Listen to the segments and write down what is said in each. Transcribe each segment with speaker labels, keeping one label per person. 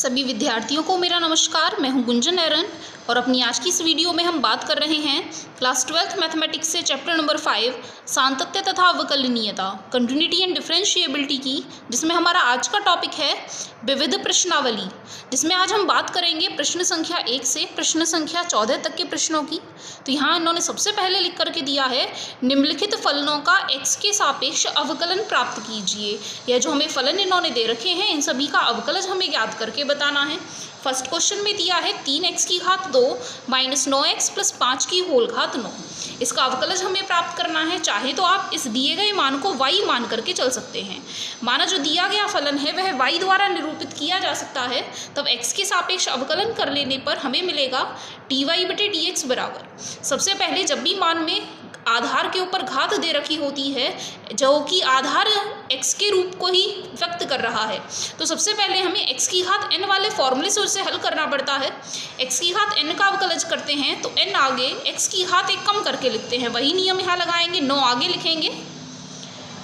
Speaker 1: सभी विद्यार्थियों को मेरा नमस्कार। मैं हूं गुंजन एरन और अपनी आज की इस वीडियो में हम बात कर रहे हैं क्लास 12th मैथमेटिक्स से चैप्टर नंबर 5 सातत्य तथा अवकलनीयता कंटिन्यूटी एंड डिफरेंशिएबिलिटी की, जिसमें हमारा आज का टॉपिक है विविध प्रश्नावली, जिसमें आज हम बात करेंगे प्रश्न संख्या 1 से प्रश्न संख्या 14 तक के प्रश्नों की। तो यहाँ इन्होंने सबसे पहले लिख करके दिया है निम्नलिखित फलनों का x के सापेक्ष अवकलन प्राप्त कीजिए। यह जो हमें फलन इन्होंने दे रखे हैं इन सभी का अवकलज हमें ज्ञात करके बताना है। फर्स्ट क्वेश्चन में दिया है 3x की घात 2 माइनस 9x प्लस 5 की होल घात 9। इसका अवकलज हमें प्राप्त करना है। चाहे तो आप इस दिए गए मान को y मान करके चल सकते हैं। माना जो दिया गया फलन है वह y द्वारा निरूपित किया जा सकता है, तब x के सापेक्ष अवकलन कर लेने पर हमें मिलेगा dy/dx बराबर। सबसे पहले जब भी मान में आधार के ऊपर घात दे रखी होती है जो कि आधार x के रूप को ही व्यक्त कर रहा है, तो सबसे पहले हमें x की घात n वाले फॉर्मूले से उसे हल करना पड़ता है। x की घात n का अवकलज करते हैं तो n आगे x की घात 1 कम करके लिखते हैं, वही नियम यहाँ लगाएंगे, 9 आगे लिखेंगे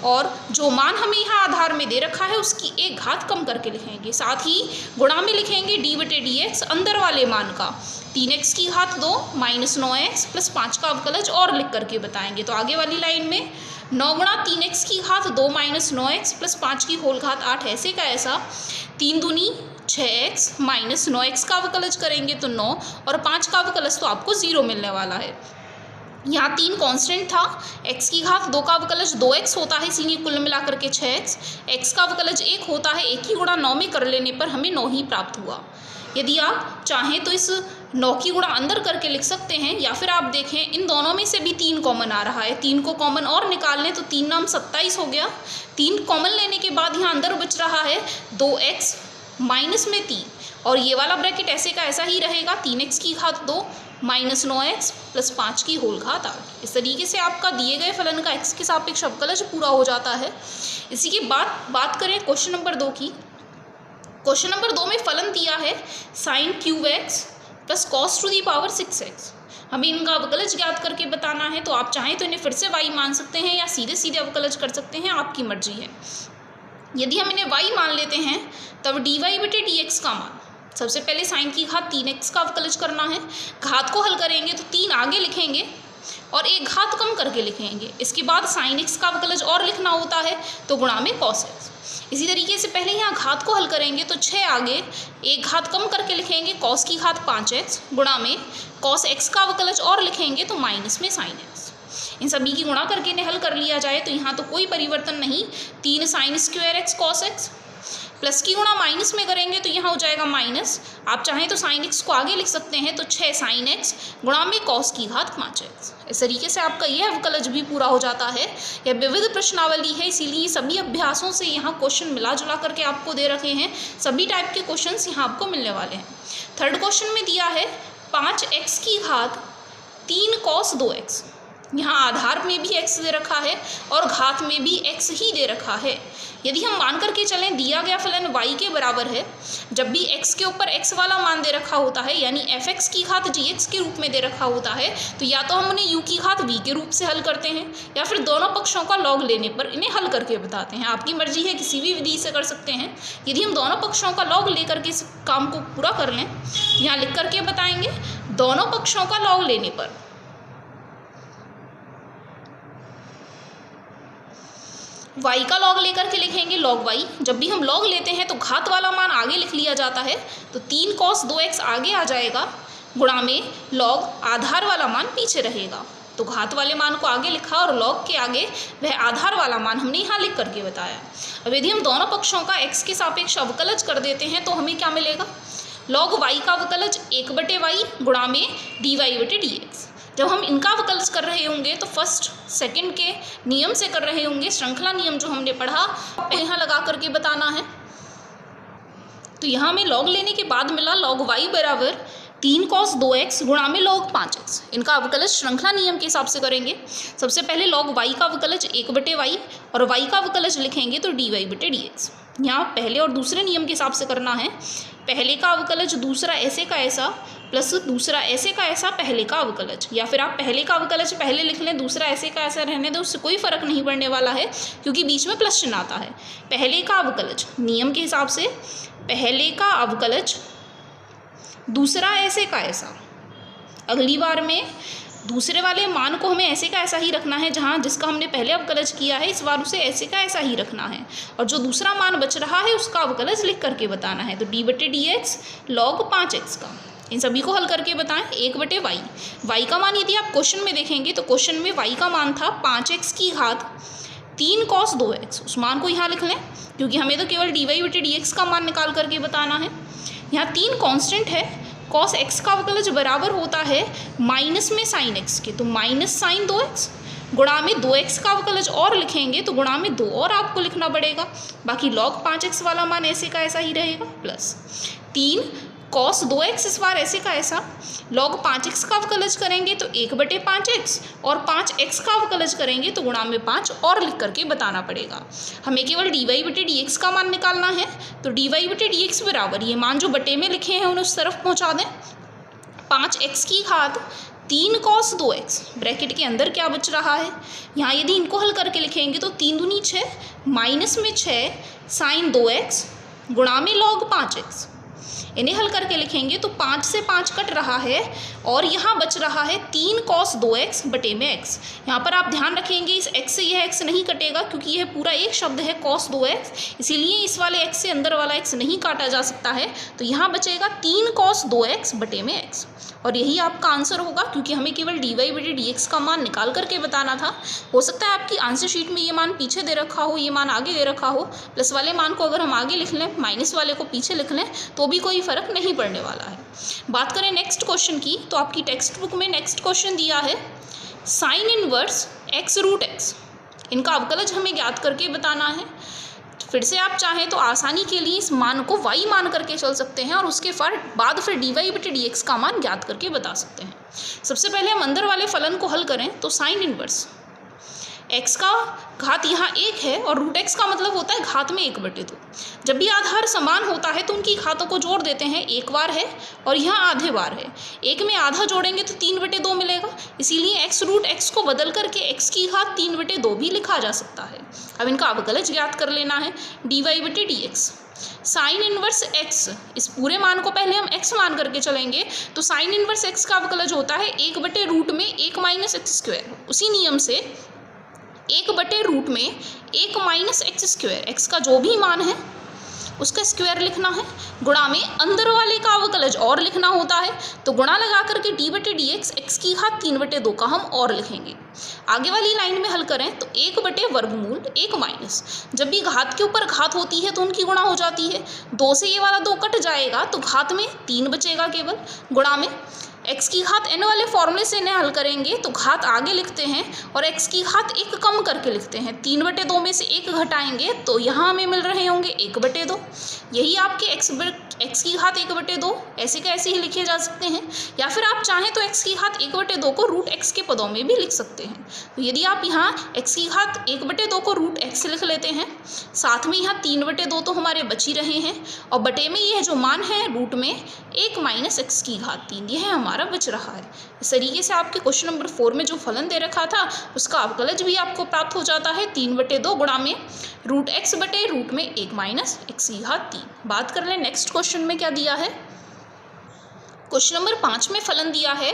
Speaker 1: और जो मान हमें यहाँ आधार में दे रखा है उसकी 1 घात कम करके लिखेंगे। साथ ही गुणा में लिखेंगे d/dx अंदर वाले मान का 3x की घात 2 माइनस 9x प्लस 5 का अवकलज और लिख करके बताएंगे। तो आगे वाली लाइन में 9 गुणा 3x की घात 2 माइनस 9x प्लस 5 की होल घात 8 ऐसे का ऐसा 3 दूनी 6x माइनस 9x का अवकलज करेंगे तो 9 और 5 का अवकलज तो आपको 0 मिलने वाला है। यहाँ 3 कांस्टेंट था, x की घात 2 का अवकलज 2x होता है, इसीलिए कुल मिलाकर के 6x, x का अवकलज 1 होता है, 1 ही गुणा 9 में कर लेने पर हमें 9 ही प्राप्त हुआ। यदि आप चाहें तो इस 9 की गुणा अंदर करके लिख सकते हैं, या फिर आप देखें इन दोनों में से भी 3 कॉमन आ रहा है, 3 को कॉमन और निकाल लें तो 3 नाम 27 हो गया। 3 कॉमन लेने के बाद यहाँ अंदर बच रहा है 2x माइनस में 3 और ये वाला ब्रैकेट ऐसे का ऐसा ही रहेगा, 3x की घात 2 माइनस 9x प्लस 5 की होल घात 8। इस तरीके से आपका दिए गए फलन का x के सापेक्ष अवकलज पूरा हो जाता है। इसी के बाद बात करें क्वेश्चन नंबर 2 की। क्वेश्चन नंबर 2 में फलन दिया है sine cube x plus cos to the power 6x। हमें इनका अवकलज ज्ञात करके बताना है। तो आप चाहें तो इन्हें फिर से y मान सकते हैं या सीधे सीधे अवकलज कर सकते हैं, आपकी मर्जी है। यदि हम इन्हें y मान लेते हैं तब dy/dx का मान, सबसे पहले साइन की घात 3x का अवकलज करना है। घात को हल करेंगे तो 3 आगे लिखेंगे और 1 घात कम करके लिखेंगे। इसके बाद साइन x का अवकलज और लिखना होता है तो गुणा में कॉस x। इसी तरीके से पहले यहाँ घात को हल करेंगे तो 6 आगे 1 घात कम करके लिखेंगे, कॉस की घात 5x गुणा में कॉस x का अवकलज और लिखेंगे तो माइनस में साइन x। इन सभी की गुणा करके इन्हें हल कर लिया जाए तो यहाँ तो कोई परिवर्तन नहीं, 3 sine square x cos x plus की गुणा माइनस में करेंगे तो यहाँ हो जाएगा माइनस। आप चाहें तो साइन x को आगे लिख सकते हैं तो 6 साइन x गुणा में कॉस की घात 5x। इस तरीके से आपका यह अवकलज भी पूरा हो जाता है। यह विविध प्रश्नावली है, इसीलिए सभी अभ्यासों से यहाँ क्वेश्चन मिला जुला करके आपको दे रखे हैं। सभी टाइप के क्वेश्चंस यहाँ आपको मिलने वाले हैं। थर्ड क्वेश्चन में दिया है 5x की घात 3 कॉस 2x। यहाँ आधार में भी x दे रखा है और घात में भी x ही दे रखा है। यदि हम मान करके चलें दिया गया फलन y के बराबर है, जब भी x के ऊपर x वाला मान दे रखा होता है यानी fx की घात gx के रूप में दे रखा होता है, तो या तो हम उन्हें u की घात v के रूप से हल करते हैं या फिर दोनों पक्षों का लॉग लेने पर इन्हें हल करके बताते हैं। आपकी मर्जी है, किसी भी विधि से कर सकते हैं। यदि हम दोनों पक्षों का लॉग लेकर के इस काम को पूरा कर लें, यहाँ लिख करके बताएंगे दोनों पक्षों का लॉग लेने पर y का लॉग लेकर के लिखेंगे लॉग y। जब भी हम लॉग लेते हैं तो घात वाला मान आगे लिख लिया जाता है, तो 3 कॉस 2x आगे आ जाएगा गुणा में लॉग आधार वाला मान पीछे रहेगा। तो घात वाले मान को आगे लिखा और लॉग के आगे वह आधार वाला मान हमने यहाँ लिख करके बताया। अब यदि हम दोनों पक्षों का x के सापेक्ष अवकलज कर देते हैं तो हमें क्या मिलेगा, लॉग y का अवकलज 1/y गुणा में dy/dx। जब हम इनका अवकलज कर रहे होंगे तो फर्स्ट सेकंड के नियम से कर रहे होंगे, श्रृंखला नियम जो हमने पढ़ा यहाँ लगा करके बताना है। तो यहाँ हमें लॉग लेने के बाद मिला लॉग y बराबर 3 कॉस 2x गुणा में लॉग 5x। इनका अवकलज श्रृंखला नियम के हिसाब से करेंगे। सबसे पहले लॉग y का अवकलज 1/y और y का अवकलज लिखेंगे तो dy/dx। यहाँ पहले और दूसरे नियम के हिसाब से करना है। पहले का अवकलज दूसरा ऐसे का ऐसा प्लस दूसरा ऐसे का ऐसा पहले का अवकलज, या फिर आप पहले का अवकलज पहले लिख लें, दूसरा ऐसे का ऐसा रहने दो, उससे कोई फर्क नहीं पड़ने वाला है क्योंकि बीच में प्लस चिन्ह आता है। पहले का अवकलज नियम के हिसाब से पहले का अवकलज दूसरा ऐसे का ऐसा। अगली बार में दूसरे वाले मान को हमें ऐसे का ऐसा ही रखना है, जहाँ जिसका हमने पहले अवकलज किया है इस बार उसे ऐसे का ऐसा ही रखना है, और जो दूसरा मान बच रहा है उसका अवकलज लिख करके बताना है। तो d/dx log 5x का, इन सभी को हल करके बताएं। 1/y, y का मान यदि आप क्वेश्चन में देखेंगे तो क्वेश्चन में y का मान था 5x की घात 3 cos 2x, उस मान को यहाँ लिख लें क्योंकि हमें तो केवल dy/dx का मान निकाल करके बताना है। यहाँ 3 कांस्टेंट है, cos x का अवकलज बराबर होता है माइनस में साइन x के, तो माइनस साइन 2x गुणा में 2x का अवकलज और लिखेंगे तो गुणा में 2 और आपको लिखना पड़ेगा। बाकी log 5x वाला मान ऐसे का ऐसा ही रहेगा, प्लस 3 cos 2x इस बार ऐसे का ऐसा, log 5x का अवकलज करेंगे तो 1/5x, और 5x का अवकलज करेंगे तो गुणा में 5 और लिख करके बताना पड़ेगा। हमें केवल dy/dx का मान निकालना है, तो dy/dx बराबर ये मान जो बटे में लिखे हैं उन्हें उस तरफ पहुंचा दें। 5x की घात 3 cos 2x, ब्रैकेट के अंदर क्या बच रहा है, यहाँ यदि इनको हल करके लिखेंगे तो 3 दूनी 6, माइनस में 6 साइन 2x गुणा में log 5x, इन्हें हल करके लिखेंगे तो 5 से 5 कट रहा है और यहाँ बच रहा है 3 cos 2x बटे में x। यहाँ पर आप ध्यान रखेंगे इस x से यह x नहीं कटेगा क्योंकि यह पूरा एक शब्द है cos 2x, इसीलिए इस वाले x से अंदर वाला x नहीं काटा जा सकता है, तो यहाँ बचेगा 3 cos 2x बटे में x, और यही आपका आंसर होगा क्योंकि हमें केवल dy/dx का मान निकाल करके बताना था। हो सकता है आपकी आंसर शीट में ये मान पीछे दे रखा हो, ये मान आगे दे रखा हो, प्लस वाले मान को अगर हम आगे लिख लें, माइनस वाले को पीछे लिख लें तो भी कोई फ़र्क नहीं पड़ने वाला है। बात करें नेक्स्ट क्वेश्चन की, तो आपकी टेक्स्ट बुक में नेक्स्ट क्वेश्चन दिया है साइन इनवर्स x√x, इनका अवकलज हमें ज्ञात करके बताना है। फिर से आप चाहें तो आसानी के लिए इस मान को y मान करके चल सकते हैं और उसके बाद फिर dy/dx का मान ज्ञात करके बता सकते हैं। सबसे पहले हम अंदर वाले फलन को हल करें तो साइन इनवर्स x का घात यहाँ 1 है और √x का मतलब होता है घात में 1/2। जब भी आधार समान होता है तो उनकी घातों को जोड़ देते हैं, एक बार है और यहाँ आधे बार है, एक में आधा जोड़ेंगे तो 3/2 मिलेगा, इसीलिए x√x को बदल करके x की घात 3/2 भी लिखा जा सकता है। अब इनका अवकलज ज्ञात कर लेना है, dy/dx साइन इनवर्स x, इस पूरे मान को पहले हम x मान करके चलेंगे तो साइन इनवर्स x का अवकलज होता है 1/√1 -x²। उसी नियम से 1/√1 -x², x का जो भी मान है उसका स्क्वायर लिखना है, गुणा में अंदर वाले का अवकलज और लिखना होता है, तो गुणा लगा करके d/dx x की घात 3/2 का हम और लिखेंगे। आगे वाली लाइन में हल करें तो 1/वर्गमूल 1 जब भी घात के ऊपर घात होती है तो उनकी गुणा हो जाती है, 2 से ये वाला 2 कट जाएगा तो घात में 3 बचेगा केवल, गुणा में x की घात n वाले फॉर्मूले से इन्हें हल करेंगे तो घात आगे लिखते हैं और x की घात 1 कम करके लिखते हैं, 3/2 में से 1 घटाएंगे तो यहाँ हमें मिल रहे होंगे 1/2। यही आपके x की घात 1/2 ऐसे का ऐसे ही लिखे जा सकते हैं, या फिर आप चाहें तो x की घात 1/2 को √x के पदों में भी लिख सकते हैं। तो यदि आप यहाँ x की घात 1/2 को √x लेख लेते हैं, साथ में यहाँ 3/2 तो हमारे बच ही रहे हैं और बटे में यह जो मान है रूट में 1 - x की घात 3, यह हमारा बच रहा है। इस तरीके से आपके क्वेश्चन नंबर 4 में जो फलन दे रखा था उसका अवकलज भी आपको प्राप्त हो जाता है 3/2 गुणा में √x बटे रूट में 1 - x की घात 3। बात कर लें नेक्स्ट क्वेश्चन में क्या दिया है। क्वेश्चन नंबर 5 में फलन दिया है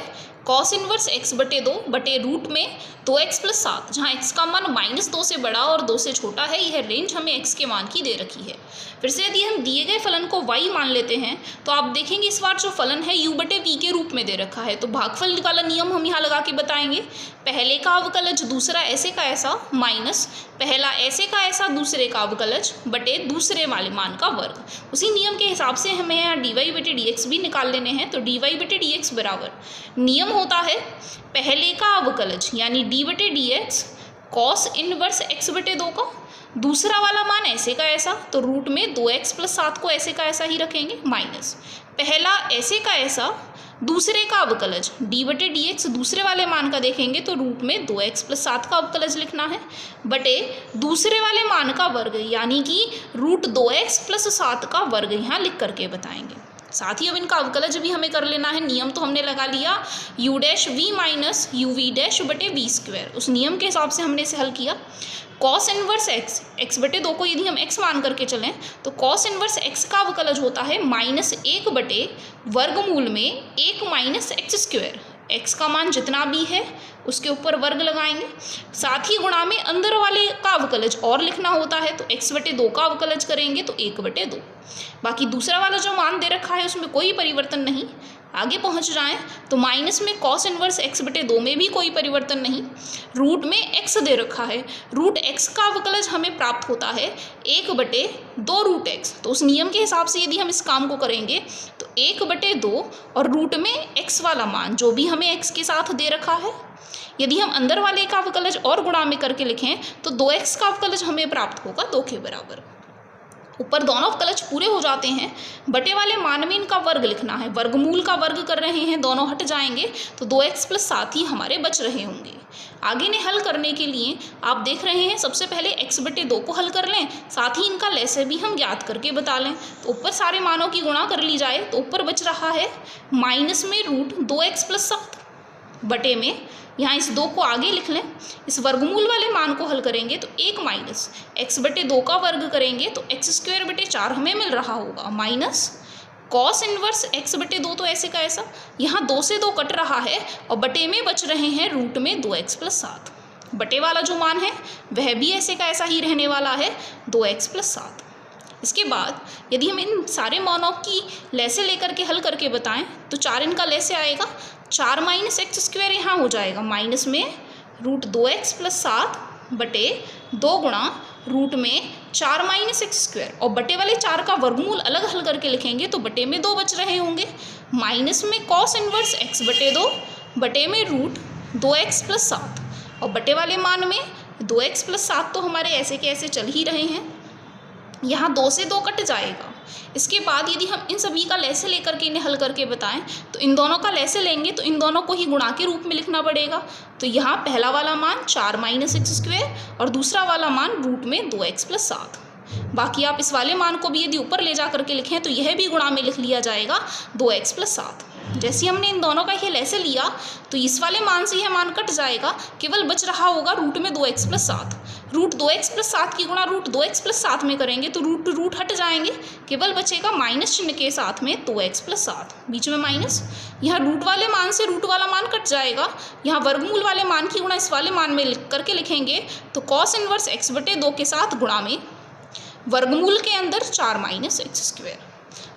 Speaker 1: cos इनवर्स x/2 बटे रूट में 2x + 7, जहाँ x का मान -2 से बड़ा और 2 से छोटा है। यह रेंज हमें x के मान की दे रखी है। फिर से यदि हम दिए गए फलन को y मान लेते हैं तो आप देखेंगे इस बार जो फलन है u/v के रूप में दे रखा है, तो भागफल वाला नियम हम यहाँ लगा के बताएंगे। पहले का अवकलज दूसरा ऐसे का ऐसा माइनस पहला ऐसे का ऐसा दूसरे का अवकलज बटे दूसरे वाले मान का वर्ग। उसी नियम के हिसाब से हमें यहाँ dy/dx भी निकाल लेने हैं, तो dy/dx बराबर नियम होता है पहले का अवकलज यानी d/dx cos इनवर्स x/2 का, दूसरा वाला मान ऐसे का ऐसा तो रूट में 2x + 7 को ऐसे का ऐसा ही रखेंगे, माइनस पहला ऐसे का ऐसा दूसरे का अवकलज d/dx दूसरे वाले मान का देखेंगे तो रूट में 2x + 7 का अवकलज लिखना है बटे दूसरे वाले मान का वर्ग यानी कि रूट 2x + 7 का वर्ग यहाँ लिख करके बताएंगे। साथ ही अब इनका अवकलज भी हमें कर लेना है। नियम तो हमने लगा लिया u' v - uv' बटे v², उस नियम के हिसाब से हमने इसे हल किया। कॉस इनवर्स एक्स, एक्स बटे 2 को यदि हम एक्स मान करके चलें तो कॉस इनवर्स एक्स का अवकलज होता है -1 बटे वर्गमूल में 1 माइनस एक्स स्क्वायर। एक्स का मान जितना भी है उसके ऊपर वर्ग लगाएंगे, साथ ही गुणा में अंदर वाले का अवकलज और लिखना होता है, तो एक्स बटे 2 का अवकलज करेंगे तो 1 बटे 2। बाकी दूसरा वाला जो मान दे रखा है उसमें कोई परिवर्तन नहीं। आगे पहुंच जाएं तो माइनस में कॉस इनवर्स एक्स बटे 2 में भी कोई परिवर्तन नहीं। रूट में एक्स दे रखा है, रूट एक्स का अवकलज हमें प्राप्त होता है 1 बटे 2 रूट एक्स। तो उस नियम के हिसाब से यदि हम इस काम को करेंगे तो 1 बटे 2 और रूट में एक्स वाला मान जो भी हमें एक्स के साथ दे रखा है, यदि हम अंदर वाले का अवकलज और गुणा में करके लिखें तो 2x का अवकलज हमें प्राप्त होगा 2 के बराबर। ऊपर दोनों अवकलज पूरे हो जाते हैं, बटे वाले मान में इनका वर्ग लिखना है, वर्गमूल का वर्ग कर रहे हैं, दोनों हट जाएंगे तो 2x प्लस 7 ही हमारे बच रहे होंगे। आगे ने हल करने के लिए आप देख रहे हैं सबसे पहले x बटे 2 को हल कर लें, साथ ही इनका लैसे भी हम ज्ञात करके बता लें। तो ऊपर सारे मानों की गुणा कर ली जाए तो ऊपर बच रहा है माइनस में रूट 2x प्लस 7 बटे में, यहाँ इस 2 को आगे लिख लें, इस वर्गमूल वाले मान को हल करेंगे तो 1 माइनस एक्स बटे 2 का वर्ग करेंगे तो एक्स स्क्वायर बटे 4 हमें मिल रहा होगा, माइनस कॉस इनवर्स एक्स बटे 2 तो ऐसे का ऐसा, यहाँ 2 से 2 कट रहा है और बटे में बच रहे हैं रूट में 2x प्लस 7। बटे वाला जो मान है वह भी ऐसे का ऐसा ही रहने वाला है 2x प्लस 7। इसके बाद यदि हम इन सारे मानों की लैसे लेकर के हल करके बताएं तो 4 इनका लैसे आएगा, 4 माइनस एक्स स्क्वायर यहाँ हो जाएगा माइनस में रूट 2x प्लस 7 बटे 2 गुणा रूट में 4 माइनस एक्स स्क्वायर, और बटे वाले 4 का वर्गमूल अलग हल करके लिखेंगे तो बटे में 2 बच रहे होंगे, माइनस में कॉस इनवर्स x बटे 2 बटे में रूट 2x प्लस 7, और बटे वाले मान में 2x प्लस 7 तो हमारे ऐसे के ऐसे चल ही रहे हैं, यहाँ 2 से 2 कट जाएगा। इसके बाद यदि हम इन सभी का लैसे लेकर के इन्हें हल करके बताएं तो इन दोनों का लैसे लेंगे तो इन दोनों को ही गुणा के रूप में लिखना पड़ेगा। तो यहाँ पहला वाला मान 4 माइनस एक्स स्क्वायर और दूसरा वाला मान रूट में 2x प्लस 7। बाकी आप इस वाले मान को भी यदि ऊपर ले जा करके लिखें तो यह भी गुणा में लिख लिया जाएगा 2x प्लस 7। जैसे हमने इन दोनों का ये लैसे लिया तो इस वाले मान से यह मान कट जाएगा, केवल बच रहा होगा रूट में 2x plus 7। Root 2x plus 7 की गुणा रूट 2x प्लस 7 में करेंगे तो रूट रूट हट जाएंगे, केवल बचेगा माइनस चिन्ह के साथ में 2x प्लस 7, बीच में माइनस। यहाँ रूट वाले मान से रूट वाला मान कट जाएगा, यहाँ वर्गमूल वाले मान की गुणा इस वाले मान में लिख करके लिखेंगे तो कॉस इनवर्स x बटे 2 के साथ गुणा में वर्गमूल के अंदर 4 माइनस एक्स स्क्वायर।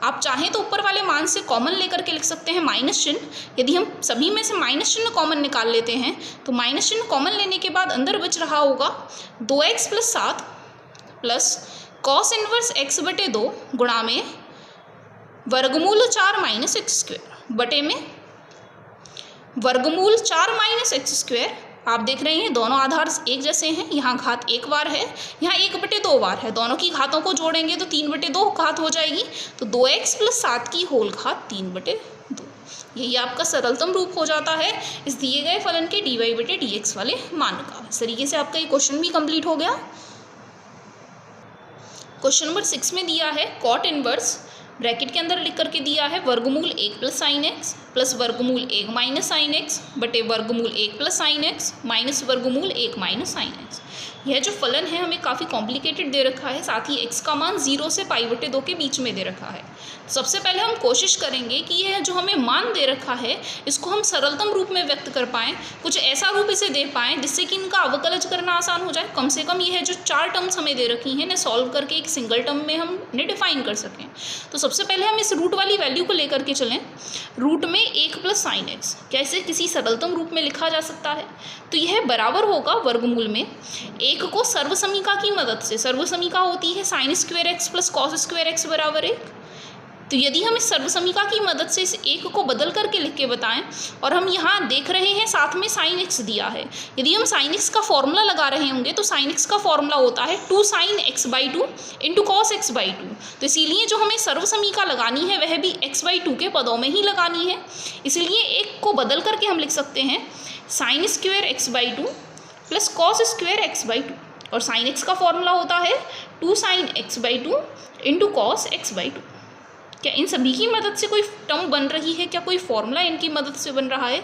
Speaker 1: आप चाहें तो ऊपर वाले मान से कॉमन लेकर के लिख सकते हैं माइनस चिन्ह। यदि हम सभी में से माइनस चिन्ह कॉमन निकाल लेते हैं तो माइनस चिन्ह कॉमन लेने के बाद अंदर बच रहा होगा 2x plus 7 plus cos inverse x बटे 2 गुणा में वर्गमूल 4 माइनस एक्स स्क्वायर बटे में वर्गमूल 4 माइनस एक्स स्क्वायर। आप देख रहे हैं दोनों आधार एक जैसे हैं, यहाँ घात 1 बार है, यहाँ 1 बटे 2 बार है, दोनों की घातों को जोड़ेंगे तो 3 बटे 2 घात हो जाएगी, तो 2x प्लस 7 की होल घात 3 बटे 2। यही आपका सरलतम रूप हो जाता है इस दिए गए फलन के dy बटे dx वाले मान का। इस तरीके से आपका ये क्वेश्चन भी कंप्लीट हो गया। क्वेश्चन नंबर 6 में दिया है कॉट इनवर्स, ब्रैकेट के अंदर लिख करके दिया है वर्गमूल 1 प्लस साइन एक्स प्लस वर्गमूल 1 माइनस साइन एक्स बटे वर्गमूल 1 प्लस साइन एक्स माइनस वर्गमूल 1 माइनस साइन एक्स। यह जो फलन है हमें काफ़ी कॉम्प्लिकेटेड दे रखा है, साथ ही x का मान 0 से पाई बटे 2 के बीच में दे रखा है। सबसे पहले हम कोशिश करेंगे कि यह जो हमें मान दे रखा है इसको हम सरलतम रूप में व्यक्त कर पाएँ, कुछ ऐसा रूप इसे दे पाएँ जिससे कि इनका अवकलज करना आसान हो जाए। कम से कम यह जो 4 टर्म्स हमें दे रखी हैं इन्हें सॉल्व करके एक सिंगल टर्म में हम इन्हें डिफाइन कर सकें। तो सबसे पहले हम इस रूट वाली वैल्यू को लेकर के चलें। रूट में 1 प्लस साइन एक्स कैसे किसी सरलतम रूप में लिखा जा सकता है, तो यह बराबर होगा वर्गमूल में 1 को सर्वसमीका की मदद से, सर्वसमीका होती है sine square x plus cos square x बराबर 1। तो यदि हम इस सर्वसमीका की मदद से इस 1 को बदल करके लिख के बताएं, और हम यहाँ देख रहे हैं साथ में साइन एक्स दिया है, यदि हम साइन एक्स का फॉर्मूला लगा रहे होंगे तो साइन एक्स का फॉर्मूला होता है 2 sine x by 2 into cos x by 2। तो इसीलिए जो हमें सर्वसमीका लगानी है वह भी एक्स बाई 2 के पदों में ही लगानी है, इसलिए 1 को बदल करके हम लिख सकते हैं sine square x by 2 plus cos square x by 2, और साइन एक्स का फॉर्मूला होता है 2 sine x by 2 into cos x by 2। क्या इन सभी की मदद से कोई टर्म बन रही है, क्या कोई फॉर्मूला इनकी मदद से बन रहा है?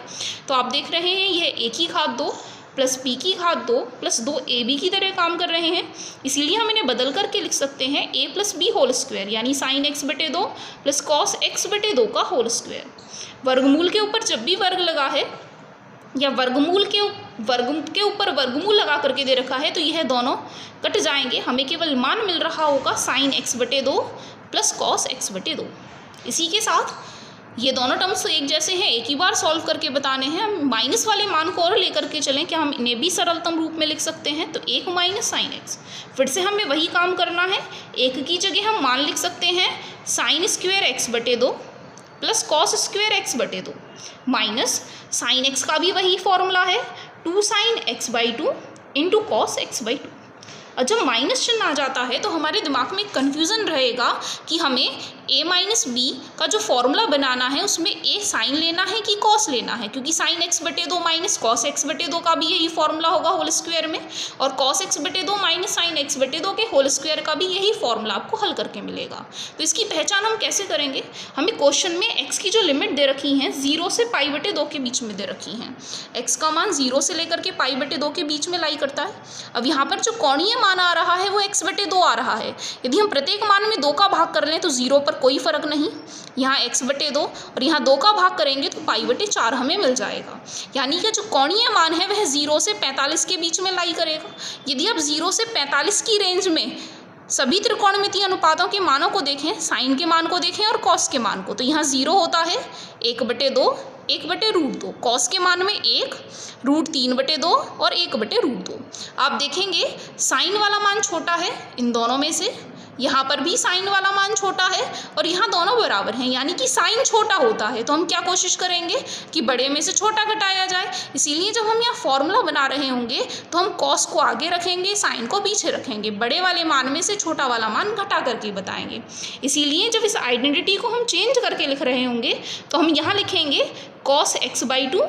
Speaker 1: तो आप देख रहे हैं यह 1 की घात 2 प्लस बी की घात 2 प्लस 2ab की तरह काम कर रहे हैं, इसीलिए हम इन्हें बदल करके लिख सकते हैं a plus B whole square, यानी साइन x बटे 2 प्लस कॉस x बटे 2 का होल स्क्वायर। वर्गमूल के ऊपर जब भी वर्ग लगा है या वर्गमूल के ऊपर वर्गमूल लगा करके दे रखा है तो यह दोनों कट जाएंगे, हमें केवल मान मिल रहा होगा साइन x बटे 2 प्लस कॉस x बटे 2। इसी के साथ ये दोनों टर्म्स तो एक जैसे हैं, एक ही बार सॉल्व करके बताने हैं। हम माइनस वाले मान को और लेकर के चलें, क्या हम इन्हें भी सरलतम रूप में लिख सकते हैं? तो 1 माइनस साइन एक्स, फिर से हमें वही काम करना है। एक की जगह हम मान लिख सकते हैं साइन स्क्वायर एक्स बटे 2 प्लस कॉस स्क्वायर एक्स बटे 2 माइनस साइन एक्स का भी वही फॉर्मूला है 2 sine x by 2 into cos x by 2। और जब माइनस चिन्ह आ जाता है तो हमारे दिमाग में कन्फ्यूज़न रहेगा कि हमें a माइनस बी का जो फॉर्मूला बनाना है उसमें a साइन लेना है कि कॉस लेना है, क्योंकि साइन x बटे 2 माइनस कॉस x बटे 2 का भी यही फॉर्मूला होगा होल स्क्वायर में, और कॉस x बटे 2 माइनस साइन x बटे 2 के होल स्क्वायर का भी यही फॉर्मूला आपको हल करके मिलेगा। तो इसकी पहचान हम कैसे करेंगे? हमें क्वेश्चन में x की जो लिमिट दे रखी हैं 0 से पाई बटे 2 के बीच में दे रखी हैं, x का मान 0 से लेकर के पाई बटे 2 के बीच में लाई करता है। अब यहाँ पर जो कोणीय मान आ रहा है वो x बटे 2 आ रहा है। यदि हम प्रत्येक मान में 2 का भाग कर लें तो 0 पर कोई फर्क नहीं, यहाँ x बटे 2 और यहाँ 2 का भाग करेंगे तो पाई बटे 4 हमें मिल जाएगा। यानी कि जो कोणीय मान है वह 0 से 45 के बीच में लाई करेगा। यदि आप 0 से 45 की रेंज में सभी त्रिकोणमितीय अनुपातों के मानों को देखें, साइन के मान को देखें और कॉस के मान को, तो यहाँ 0 होता है 1 बटे 2 1 बटे रूट 2, कॉस के मान में 1 रूट 3 बटे 2 और 1 बटे रूट 2। आप देखेंगे साइन वाला मान छोटा है इन दोनों में से, यहाँ पर भी साइन वाला मान छोटा है और यहाँ दोनों बराबर हैं, यानी कि साइन छोटा होता है तो हम क्या कोशिश करेंगे कि बड़े में से छोटा घटाया जाए। इसीलिए जब हम यहाँ फॉर्मूला बना रहे होंगे तो हम कॉस को आगे रखेंगे, साइन को पीछे रखेंगे, बड़े वाले मान में से छोटा वाला मान घटा करके बताएंगे। इसीलिए जब इस आइडेंटिटी को हम चेंज करके लिख रहे होंगे तो हम यहाँ लिखेंगे cos x by 2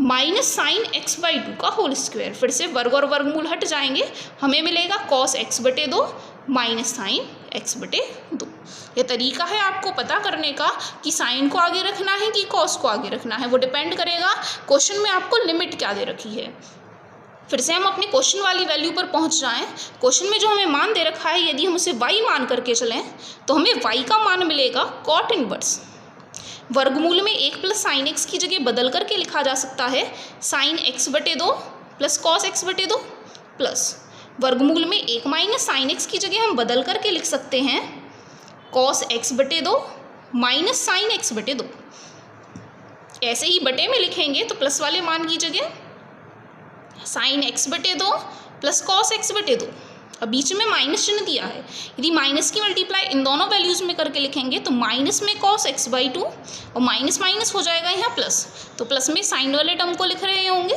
Speaker 1: minus sine x by 2 का होल स्क्वायर। फिर से वर्ग और वर्गमूल हट जाएंगे, हमें मिलेगा कॉस एक्स बटे 2 माइनस साइन एक्स बटे 2। यह तरीका है आपको पता करने का कि साइन को आगे रखना है कि कॉस को आगे रखना है, वो डिपेंड करेगा क्वेश्चन में आपको लिमिट क्या दे रखी है। फिर से हम अपने क्वेश्चन वाली वैल्यू पर पहुंच जाएं। क्वेश्चन में जो हमें मान दे रखा है यदि हम उसे y मान करके चलें तो हमें y का मान मिलेगा कॉट इनवर्स। वर्गमूल में 1 प्लस साइन एक्स की जगह बदल करके लिखा जा सकता है साइन एक्स बटे 2 प्लस कॉस एक्स बटे 2 प्लस वर्गमूल में 1 माइनस साइन एक्स की जगह हम बदल करके लिख सकते हैं कॉस एक्स बटे 2 माइनस साइन एक्स बटे 2। ऐसे ही बटे में लिखेंगे तो प्लस वाले मान की जगह साइन एक्स बटे 2 प्लस कॉस एक्स बटे 2, अब बीच में माइनस चिन्ह दिया है, यदि माइनस की मल्टीप्लाई इन दोनों वैल्यूज़ में करके लिखेंगे तो माइनस में कॉस एक्स बाई 2 और माइनस माइनस हो जाएगा यहाँ प्लस, तो प्लस में साइन वाले टर्म को लिख रहे होंगे।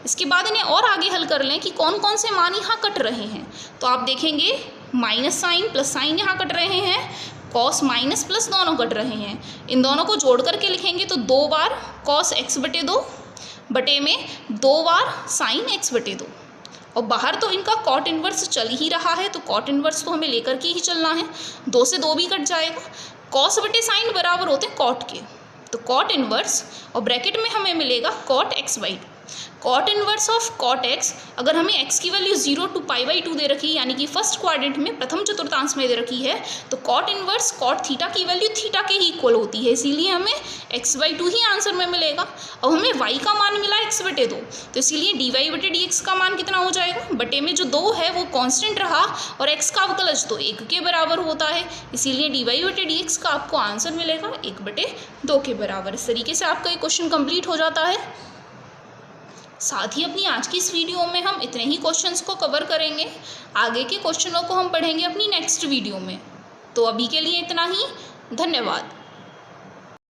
Speaker 1: इसके बाद इन्हें और आगे हल कर लें कि कौन कौन से मान यहाँ कट रहे हैं, तो आप देखेंगे माइनस साइन प्लस साइन यहाँ कट रहे हैं, कॉस माइनस प्लस दोनों कट रहे हैं। इन दोनों को जोड़ करके लिखेंगे तो 2 बार कॉस एक्स बटे 2 बटे में 2 बार साइन एक्स बटे 2, और बाहर तो इनका कॉट इन्वर्स चल ही रहा है तो कॉट इन्वर्स तो हमें लेकर के ही चलना है, 2 से 2 भी कट जाएगा। कॉस बटे साइन बराबर होते हैं कॉट के, तो कॉट इन्वर्स और ब्रैकेट में हमें मिलेगा cot x by 2। Cot inverse of cot x, अगर हमें x की वैल्यू 0 to पाई बाई 2 दे रखी है यानी कि फर्स्ट क्वाड्रेंट में प्रथम चतुर्थांश में दे रखी है तो कॉट इन्वर्स कॉट थीटा की वैल्यू थीटा के ही इक्वल होती है, इसीलिए हमें x बाई 2 ही आंसर में मिलेगा। अब हमें y का मान मिला x बटे 2 तो इसीलिए dy बटे dx का मान कितना हो जाएगा, बटे में जो 2 है वो कॉन्स्टेंट रहा और x का अवकलज तो 1 के बराबर होता है, इसीलिए dy बटे dx का आपको आंसर मिलेगा 1 बटे 2 के बराबर। इस तरीके से आपका ये क्वेश्चन कंप्लीट हो जाता है। साथ ही अपनी आज की इस वीडियो में हम इतने ही क्वेश्चंस को कवर करेंगे, आगे के क्वेश्चनों को हम पढ़ेंगे अपनी नेक्स्ट वीडियो में। तो अभी के लिए इतना ही, धन्यवाद।